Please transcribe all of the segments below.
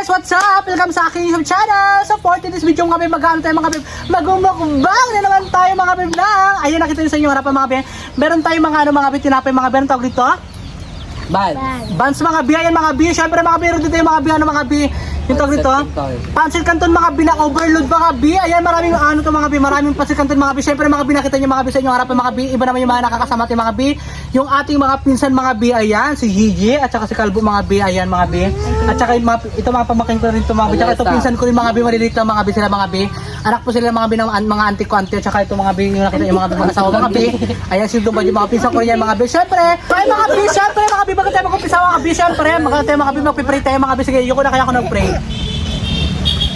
guys! What's up? Welcome sa aking YouTube channel! So for today's video mga bib, mag-ano tayo mga bib? Magumukbang na naman tayo mga bib lang! Ayun, nakita nyo sa inyo harapan mga bib. Meron tayo mga ano mga bib, tinapay mga bib. Anong tawag dito? Buns mga bib. Ayan mga bib. Siyempre mga bib, meron dito yung mga bib. Ano mga bib? Yung tawag dito? Pancit Canton mga bib na overload mga bib. Ayan, maraming ano to mga bib. Maraming pancit Canton mga bib. Siyempre mga bib, nakita nyo mga bib sa inyo harapan mga bib. Iba naman yung mga nakakasama natin mga bib. Yung ating mga pinsan mga bib. Ayan, si Gigi at saka si Kalbo mga bib. Ayan mga bib. At saka yung ito mga pamakin ko rin ito mga bib. At ito pinsan ko rin mga bib. Maliliit lang mga bib sila mga bib. Anak po sila mga bib ng mga auntie ko auntie. At saka ito mga bib. Yung nakita yung mga bib mga asawa mga bib. Ayan, sino ba yung mga pinsan ko rin yan mga bib. Siyempre, ay mga bib. Siyempre mga bib. Bakit tayo mag-umpisa mga bib. Siyempre, magkano tayo mga bib. Magpipray tayo mga bib. Sige, yung ko na kaya ako nag-pray.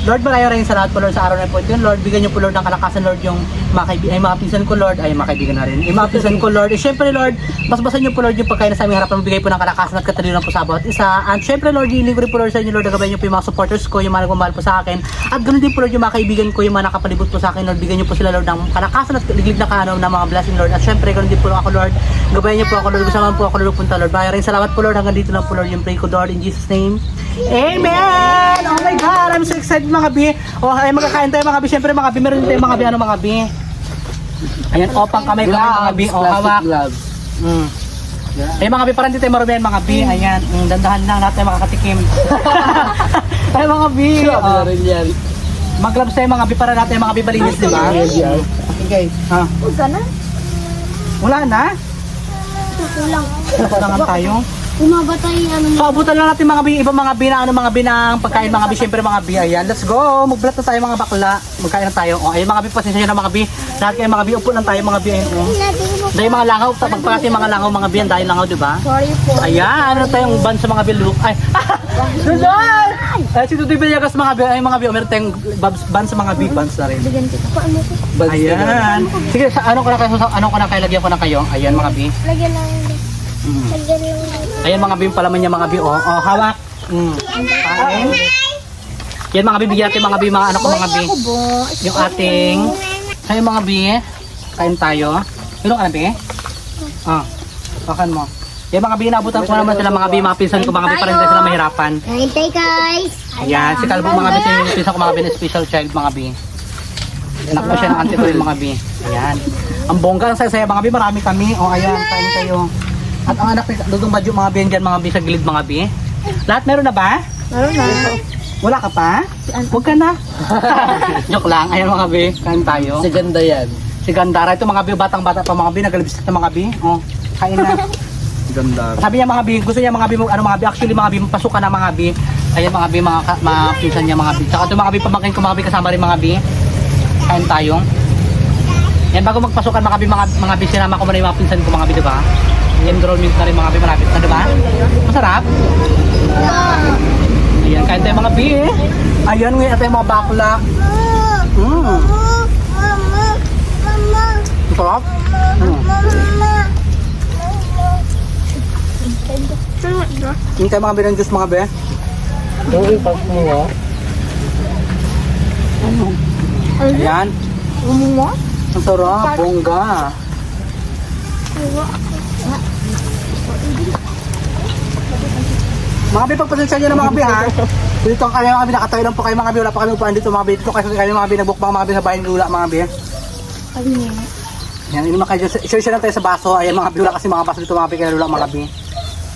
Lord, malayo rin sa lahat po Lord sa araw na po ito. Lord, bigyan niyo po Lord ng kalakasan Lord yung mga pinsan ko Lord. Ay, mga kaibigan na rin. Yung mga pinsan ko Lord. Siyempre Lord, basbasan niyo po Lord yung pagkain na sa aming harapan. Bigay po ng kalakasan at katalinuhan po sa bawat isa. At siyempre Lord, hiling ko rin po Lord sa inyo Lord. Nagabayan niyo po yung mga supporters ko, yung mga nagmamahal po sa akin. At ganoon din po Lord yung mga kaibigan ko, yung mga nakapalibot po sa akin Lord. Bigyan niyo po sila Lord ng kalakasan at liglig na kaano ng mga blessing Lord. At siyempre ganoon din po ako Lord. Gabayan niyo po ako Lord. Kasama po ako Lord punta Lord. Maraming salamat po Lord. Hanggang dito lang po Lord yung pray ko Lord in Jesus name. Amen! Oh my God! I'm so excited mga bi. Oh, ay magkakain tayo mga bi. Siyempre mga bi, meron tayo mga bi. Ano mga bi? Ayan, opang kamay mga bi. Oh, hawak. Ay mga bi, parang dito tayo marumihan mga bi. Ayan, dandahan lang natin makakatikim. Ay mga bi. Mag-gloves tayo mga bi para natin mga bi balinis, di ba? Okay. Huwag ka na. Wala na? Kulang. Kulangan tayo. Umabatay ano mo. So, abutan lang natin mga bi, ibang mga bi na ano mga bi ng pagkain mga bi, syempre mga bi. Ayan, let's go. Magbalat na tayo mga bakla. Magkain na tayo. Oh, ayun mga bi, pasensya nyo na mga bi. Lahat kayo mga bi, upo lang tayo mga bi. Ayun, oh. Dahil mga langaw, pagpagati mga langaw mga bi, dahil langaw, di ba? Sorry po. Ayan, ano tayong ban sa mga bi, look. Ay, Dudol! Ay, si Dudoy Villagas mga bi, ay mga bi, meron tayong ban sa mga bi, bans na rin. Bigyan kita. Paano ko? Ayan. Sige, sa ano ko na kayo, lagyan ko na kayo. Ayan mga bi. Lagyan lang. Lagyan lang. Ayan mga bi, palaman niya mga bi, oh. Oh, hawak. Kain. Yan mga bibigyan natin mga bi, mga anak ko mga bi. Yung ating, kayo mga bi, kain tayo. Tulong ka na bi? Bakan mo. Yan mga bi, naabutan ko naman sila mga bi, mga pinsan ko mga bi, para hindi sila mahirapan. Hintay guys. Ayan, si Kalbo mga bi, yung pinsan ko mga bi, na special child mga bi. Anak ko siya ng auntie ko yung mga bi. Ayan. Ang bongga, ang saya-saya mga bi, marami kami. O ayan, kain kayo. At ang anak ni Dudong Badyo mga bi, dyan mga bi, sa gilid mga bi. Lahat meron na ba? Meron na. Wala ka pa? Huwag ka na. Joke lang. Ayan mga bi, kain tayo. Si ganda yan. Si Gandara, ito mga bi, batang-bata pa mga bi, nagalibisik na mga bi. Oh, kain na. Ganda. Sabi niya mga bi, gusto niya mga bi, ano mga bi, actually mga bi, pasukan na mga bi. Ayan mga bi, mga pinsan niya mga bi. Tsaka ito mga bi, pamangkin ko mga bi, kasama rin mga bi. Kain tayo. Yan, bago magpasukan mga bi, mga bi, sinama ko muna yung mga pinsan ko mga bi, diba? Enrollment na rin mga bi, malapit na, diba? Masarap? Ayan, kain tayo mga bi. Ayan, ngayon tayo mga bakla. Masarap? Hindi tayo mga bi ng juice mga bi. Okay, pag mo Ayan, Umuha? ang sarap, bongga. Mga bi, pagpasensya nyo na mga bi ha. Dito kayo mga bi, nakatayo lang po kayo mga bi. Wala pa kami upaan dito mga bi. Dito kayo mga bi, nagbukbang mga bi sa bahay ng lula mga bi. Yan, inuman kayo. Share lang tayo sa baso. Ayan mga bi, wala kasi mga baso dito mga bi kaya lula mga bi.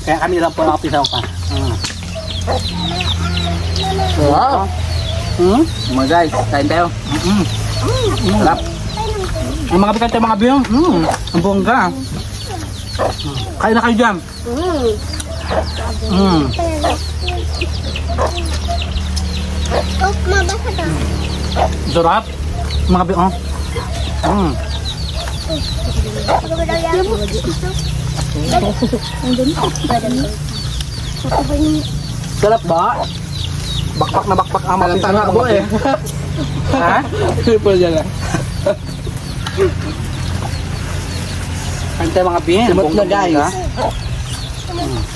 Kaya kami lang po nakapisaw ka. Wow. Mga guys, kain tayo. Sarap. Ang mga bi, kayo tayo mga bi. Ang bongga. Kain na kayo dyan. Oh, mabasa ka. Sarap. Mga bi, oh. Sarap ba? Bakbak na bakbak ang mga pinsan ko eh. Ha? Triple dyan lang. Kain tayo mga bi. Simot na guys.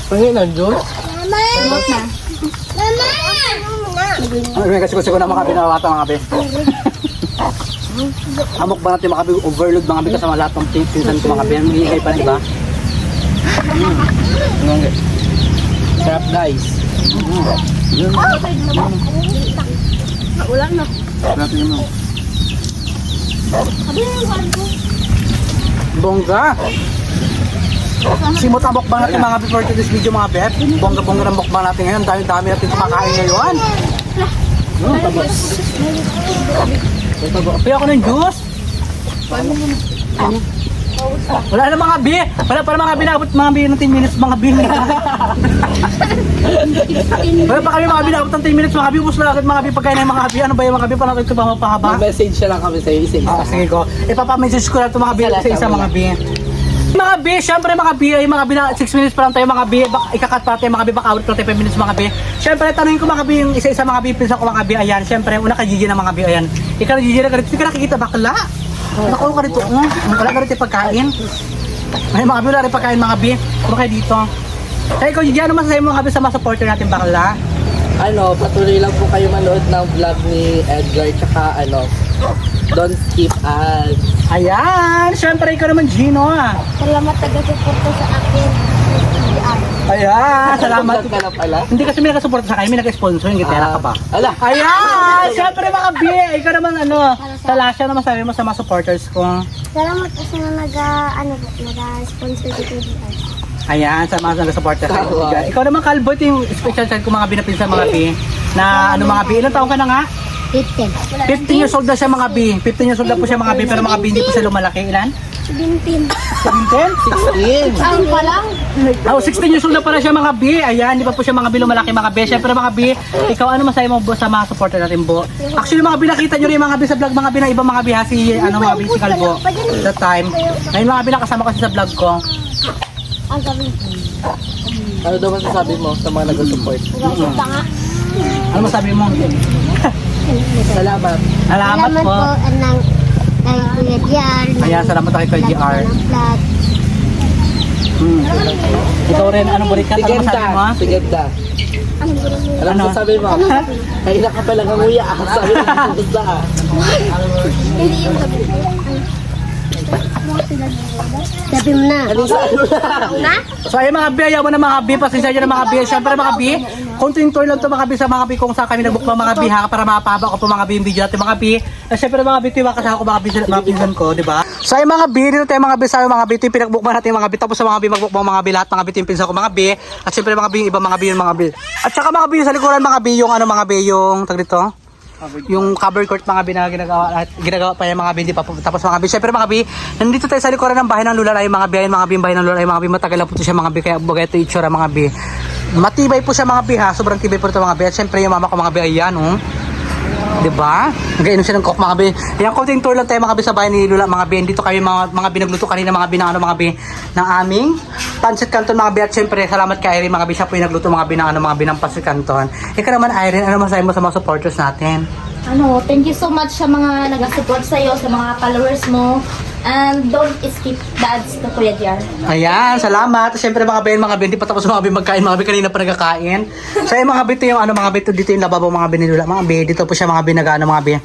Pangin ang Diyos. Mama! Mama! May kasi-kasi ko na mga binawata mga bi. Amok ba natin mga bi, overload mga bi kasama lahat ng pinsan ko mga bi. Hihigay pa rin, diba? Sarap guys. Ulan na. Natin mo. Sabi na yung one ko. Bongga. Simot ang mukbang natin mga before to this video mga beb. Bongga-bongga ng mukbang natin ngayon. Dami-dami natin kumakain ngayon. Pili ako ng juice. Wala na mga bi. Wala pa na mga binabot mga bi ng 10 minutes mga bi. Wala pa kami mga binabot ng 10 minutes mga bi. Ubus na agad mga bi pagkain ng mga bi. Ano ba yung mga bi? Paano ito ba mapahaba? Message siya lang kami sa'yo, isa-isa. Sige ko. Ipapamessage ko lang ito mga bi. Isa-isa mga bi. Mga bi, syempre mga bi, ay mga bi na 6 minutes pa lang tayo mga bi, ikakat pa tayo mga bi, baka awit pa tayo 5 minutes mga bi. Syempre, tanungin ko mga bi, yung isa-isa mga bi, pinsan ko mga bi, ayan. Syempre, una ka Gigi na mga bi, ayan. Ikaw na Gigi na ka dito, hindi ka nakikita bakla. Nakuha ka dito, wala ka rito pagkain. Ay mga bi, wala rin pagkain mga bi, puro kayo dito. Kaya ikaw Gigi, ano masasabi mo mga bi sa mga supporter natin bakla? Ano, patuloy lang po kayo manood ng vlog ni Edgar, tsaka ano, don't skip ads. Ayan, syempre ikaw naman Gino ah. Salamat taga-suporta sa akin. Ayan, salamat. Vlog ka na pala. Hindi kasi may nagasuporta sa akin, may nag-sponsor, yung gitera ka pa. Ala, Ayan! Siyempre mga B, ikaw naman ano, Talasya naman sabi mo sa mga supporters ko. Salamat kasi na nag-sponsor dito dito. Ayan, sa mga nag-supporters ko. Tawa. Ikaw naman Kalbo, ito yung special child ko mga binapin sa mga B. Na ano mga B, ilang taong ka na nga? 15. 15 years old na siya mga B. 15 years old na po siya mga B, pero mga B hindi po siya lumalaki. Ilan? 17. 17? 16. Saan pa lang? Oh, 16 years old na pala siya mga B. Ayan, hindi pa po siya mga B lumalaki mga B. Siyempre mga B, ikaw ano masabi mo sa mga supporter natin po? Actually mga B, nakita nyo rin mga B sa vlog mga B na ibang mga B ha, si ano mga B, si Kalbo. That time. Ngayon mga B nakasama kasi sa vlog ko. Ang sabi ko. Ano daw masasabi mo sa mga nag-support? Nagkakita nga. Ano masabi mo? Salamat. Salamat po. Anang kay Kuya Diar. Ayan, salamat kay Kuya JR. Vlog. Ikaw rin, anong burikat? Ano Siganda. masabi mo? Siganda. Ano Ano? masasabi mo? Kaya ka pala ng nguya. Sabi mo, gusto ka. Hindi yung sabi ko. Sabi mo na. Ano sa ano na? Na? So ayun mga B, ayaw mo na mga B, pasensya nyo na mga B. Siyempre mga B, konting tour lang to mga B sa mga B kung saan kami nagbukbang mga B ha, para mapahaba ko po mga B yung video natin mga B. Siyempre mga B, tiwa kasama ko mga B, mga pinsan ko, di ba? So ayun mga B, dito tayo mga B, sa mga B, ito yung pinagbukbang natin mga B, tapos sa mga B, magbukbang mga B, lahat mga B, ito yung pinsan ko mga B. At siyempre mga B, yung iba mga B, yung mga B. At saka mga B, sa likuran mga B, yung ano mga B, yung tag dito. Yung cover court mga B na ginagawa pa yung mga B, hindi pa po. Tapos mga B, syempre mga B, nandito tayo sa likuran ng bahay ng Lula ay mga B, ayun mga B, yung bahay ng Lula ay mga B, matagal na po ito siya mga B, kaya bagay ito itsura mga B. Matibay po siya mga B ha, sobrang tibay po ito mga B. At syempre yung mama ko mga B, ayan diba? Nagainom siya ng coke mga B. Ayan, konting tour lang tayo mga B sa bahay ni Lula mga B. Dito kami mga B nagluto kanina mga B ng ano mga B ng aming pancit canton mga B. At syempre salamat kay Irene mga B, siya po yung nagluto mga B ng ano mga B ng pancit canton. Ikaw naman Irene, ano masabi mo sa mga supporters natin? Ano, thank you so much sa mga nag-support sa'yo, sa mga followers mo. And don't skip the ads to Kuya JR. Ayan, salamat. Siyempre mga Ben, mga Ben, di pa tapos mga Ben magkain, mga Ben kanina pa nagkakain. So yung mga Ben, ito yung ano, mga Ben, dito yung lababo mga Ben nilula. Mga Ben, dito po siya mga Ben, nag-ano mga Ben,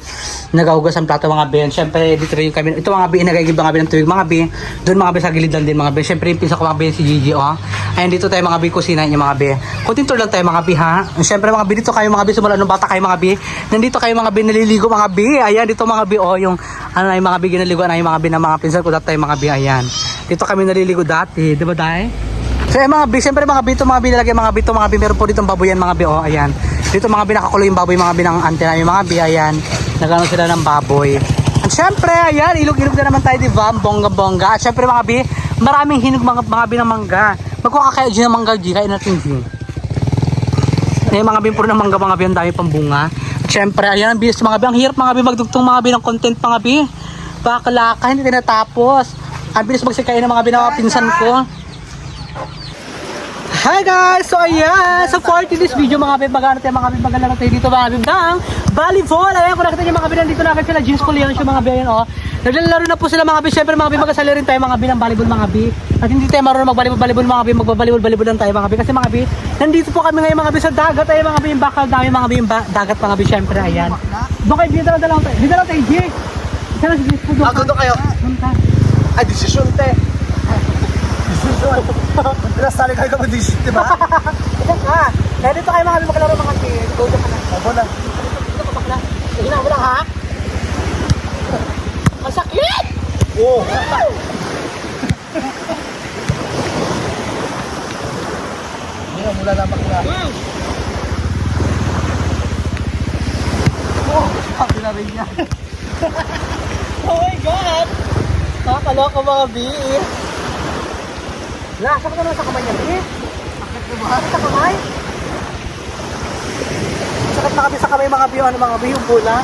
nagahugas ang plato mga Ben. Siyempre dito rin yung kami, ito mga Ben, nagagib mga Ben ng tuwig mga Ben. Doon mga Ben sa gilid lang din mga Ben. Siyempre yung pisa ko mga Ben si Gigi, oh. Ayan, dito tayo mga Ben, kusina niyo mga Ben. Kunting tour lang tayo mga Ben ha. Siyempre mga Ben, dito kayo mga Ben, simula nung bata kayo mga Ben. Nandito kayo mga Ben, naliligo mga Ben. Ayan, dito mga Ben, oh, yung ano na yung mga Ben, ginaliguan na yung mga Ben, mga pinsan ko dati mga B, ayan. Dito kami naliligo dati, di ba dahil? So mga B, siyempre mga B, ito mga B nalagay mga B, ito mga B, meron po dito baboy yan mga B, oh, ayan. Dito mga B, nakakulo yung baboy mga B ng ante namin mga B, ayan. Nagano sila ng baboy. At siyempre, ayan, ilog-ilog na naman tayo, di ba? Bongga-bongga. At siyempre mga B, maraming hinog mga B ng mangga. Magkukakaya dyan ng mangga, G, kain natin G. Ayan mga B, puro ng mangga mga B, ang dami pang bunga. At siyempre, ayan, ang bilis mga B, ang hirap mga B, magdugtong mga B ng content mga B. Bakalaka, hindi tinatapos. Ang bilis magsikain ng mga pinsan ko. Hi guys! So ayan, so for this video mga bib, magano tayo mga bib, maglalaro tayo dito mga bib ng volleyball. Ayan, kung nakita nyo mga bib, nandito na agad sila, Jeans Coleon siya mga bib, ayan oh. Naglalaro na po sila mga bib, syempre mga bib, magkasali rin tayo mga bib ng volleyball mga bib. At hindi tayo marunong mag-volleyball mga bib, magbabalibol lang tayo mga bib. Kasi mga bib, nandito po kami ngayon mga bib sa dagat, ayan mga bib, bakal dami mga bib, dagat mga bib, syempre ayan. Doon kayo, dito lang tayo, dito lang tayo, G. Sana si Jeans po doon. Ako doon kayo. Ay, desisyon te. Desisyon. Pinasali kayo ka mag-desisyon, di ba? Ito ka. Kaya dito kayo mga kami maglaro mga kid. Go dyan ka na. Abo na. Dito ka bakla. Sige na, wala ha? Masakit! Oo. Hindi nga, mula lang bakla. Oh, sabi na rin niya. Oh my God! Nakakaloka mga B. Lasa ko naman sa kamay niya, B. Sakit mo ba? Sa kamay? Sakit na kami sa kamay mga B. Ano mga B? Yung bola.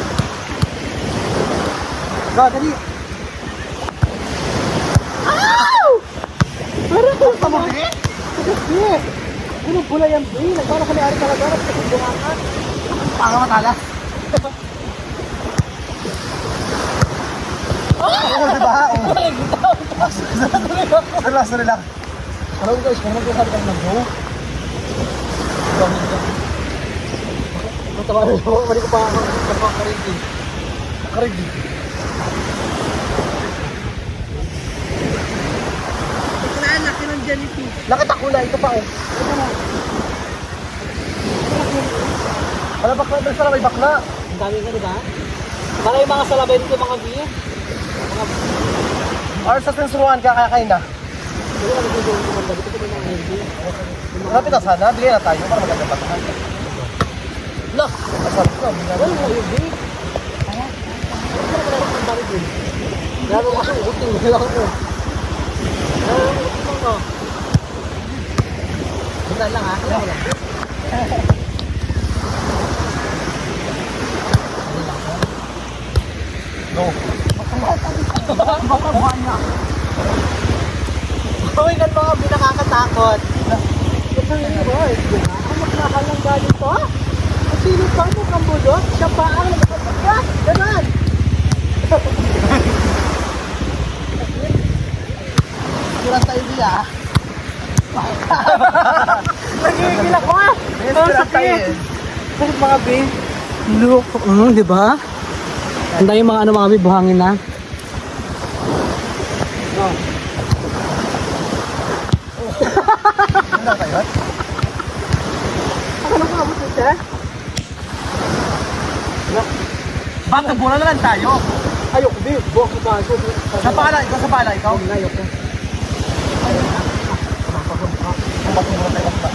Go, dali. Ow! Parang ko sa mga B. B. Ano bola yan, B? Nagpara kami ari talaga. Nagpara bumangan. Panga matala. Oo, diba? Relax, relax. Hello guys, kung mag-usap ka ng go. Matawa rin ako, mali ko pa ako napakarigi. Nakarigi. Ito na, laki ng jellyfish. Nakita ko na, ito pa oh. Wala bakla, basta na may bakla. Ang dami ka, diba? Para yung mga salabay dito, mga biye. Or sa sensuruan ka, kaya kayo na. Pero ano yung gawin ko mga dito, ito mga hindi. Lapit na sana, bigay na tayo para maganda bakla. Look! Masarap ko, Wala mo yung biye. Lalo kasi uting, wala ko. Uting mo. Bundan lang ha, wala ko lang. Go. Oh my God, mga binakakatakot. Ito yung boys. Ang magnakal ng galing to. Ang silip pa mo kang budot. Siya pa ang nagpapagya. Ganon. Kurang tayo diya. Nagigil ako ah. Yes, Ang kurang tayo. sakit. Sakit mga be. Look. Di ba? Ang dami mga ano mga be, buhangin na. Oh. Ano na kayo? Ano ka abot siya? Baka bola na lang tayo. Ayoko be. Buhok ko ba? Sa pala, ikaw sa pala, ikaw. Ayoko. Bakit mo tayo bakla?